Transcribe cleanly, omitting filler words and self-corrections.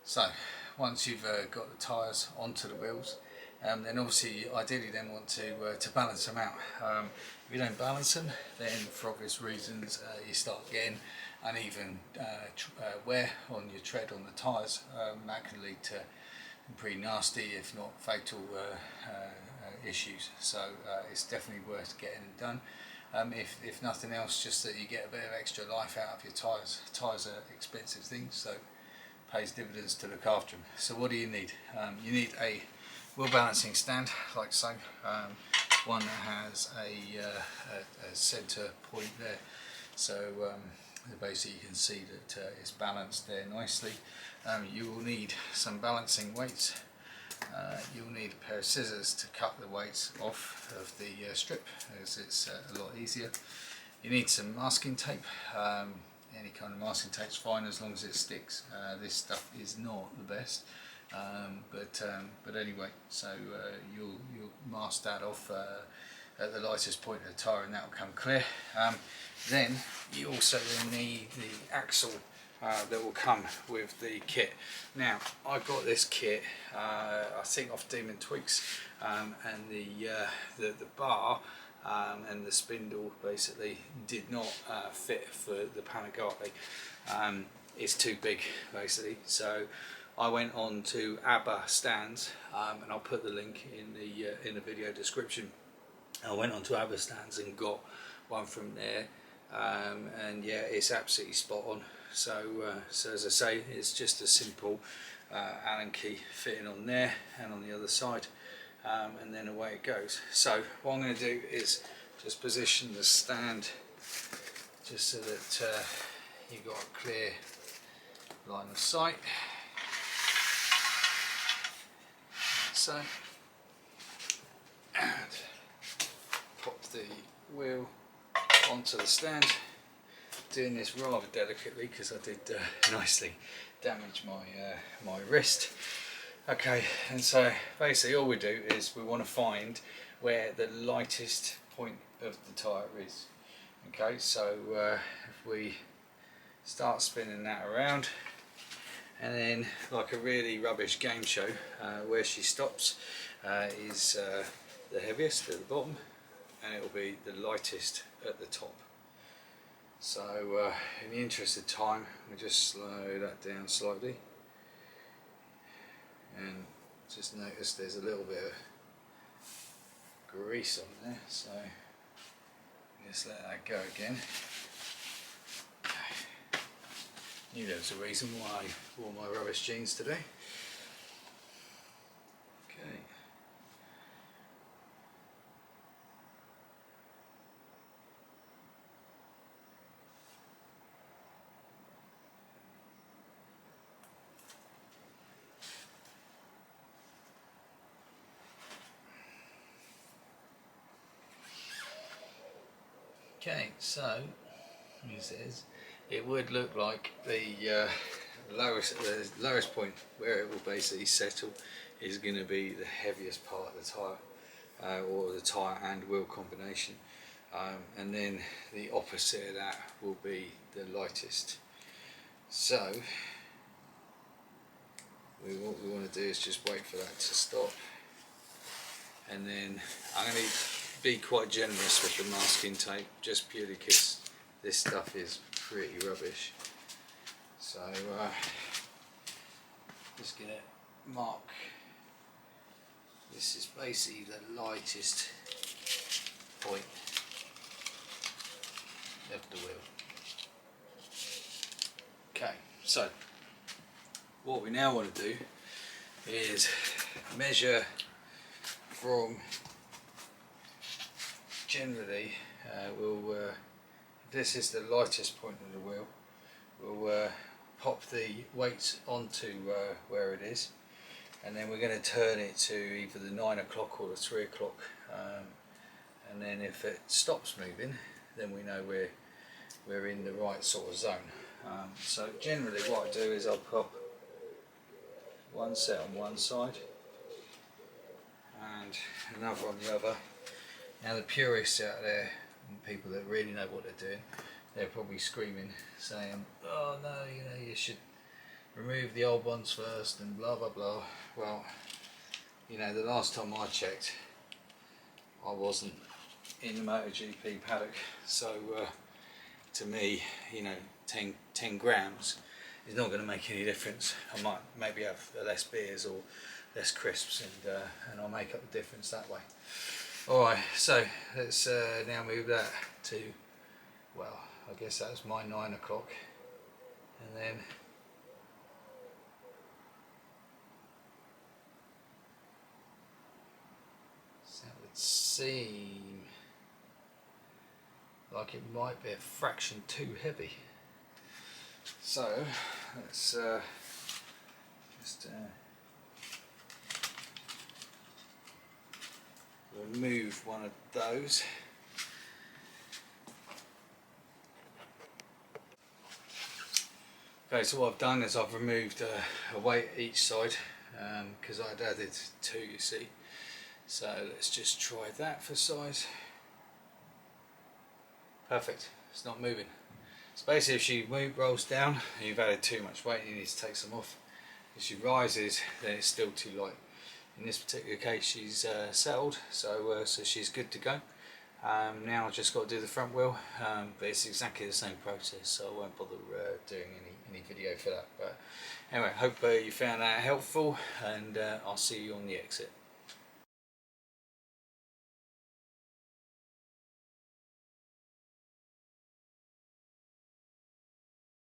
So once you've got the tyres onto the wheels, then obviously you ideally then want to balance them out. If you don't balance them, then for obvious reasons you start getting uneven wear on your tread on the tyres. That can lead to pretty nasty, if not fatal, issues. So it's definitely worth getting them done. If nothing else, just that you get a bit of extra life out of your tyres. Tyres are expensive things, so pays dividends to look after them. So what do you need? You need a wheel balancing stand, like so. One that has a centre point there, so basically you can see that it's balanced there nicely. You will need some balancing weights. You'll need a pair of scissors to cut the weights off of the strip, as it's a lot easier. You need some masking tape. Any kind of masking tape's fine as long as it sticks. This stuff is not the best, but anyway, so you'll mask that off at the lightest point of the tyre, and that will come clear. Then you also need the axle that will come with the kit. Now I got this kit I think off Demon Tweaks, and the bar and the spindle basically did not fit for the Panigale. It's too big basically, so I went on to ABBA stands, and I'll put the link in the video description. I went on to ABBA stands and got one from there, and yeah, it's absolutely spot on. So as I say, it's just a simple Allen key fitting on there and on the other side, and then away it goes. So what I'm going to do is just position the stand just so that you've got a clear line of sight. So, and pop the wheel onto the stand. Doing this rather delicately because I did nicely damage my wrist. Okay, and so basically all we do is we want to find where the lightest point of the tyre is. Okay, so if we start spinning that around, and then like a really rubbish game show, where she stops is the heaviest at the bottom, and it will be the lightest at the top. So in the interest of time, we just slow that down slightly, and just notice there's a little bit of grease on there, so just let that go again. Okay. Knew there was a reason why I wore my rubbish jeans today. Okay. Okay, so as it is, it would look like the lowest point where it will basically settle is going to be the heaviest part of the tyre, or the tyre and wheel combination, and then the opposite of that will be the lightest. So what we want to do is just wait for that to stop, and then I'm going to be quite generous with the masking tape, just purely because this stuff is pretty rubbish. So just gonna mark, this is basically the lightest point of the wheel. Okay, so what we now want to do is measure from, generally if this is the lightest point of the wheel, we'll pop the weights onto where it is, and then we're going to turn it to either the 9 o'clock or the 3 o'clock, and then if it stops moving, then we know we're in the right sort of zone. So generally what I do is I'll pop one set on one side and another on the other. Now the purists out there, and people that really know what they're doing, they're probably screaming, saying, "Oh no, you know, you should remove the old ones first and blah blah blah. Well, you know, the last time I checked, I wasn't in the MotoGP paddock, so to me, you know, 10 grams is not going to make any difference. I might maybe have less beers or less crisps, and I'll make up the difference that way. Alright, so let's now move that to, well, I guess that was my 9 o'clock, and then so that would seem like it might be a fraction too heavy. So let's just remove one of those. Okay, so what I've done is I've removed a weight each side because I'd added 2, you see. So let's just try that for size. Perfect, it's not moving. So basically if she rolls down and you've added too much weight, you need to take some off. If she rises, then it's still too light. In this particular case she's settled, so she's good to go. Now I've just got to do the front wheel, but it's exactly the same process, so I won't bother doing any video for that. But anyway, hope you found that helpful, and I'll see you on the exit.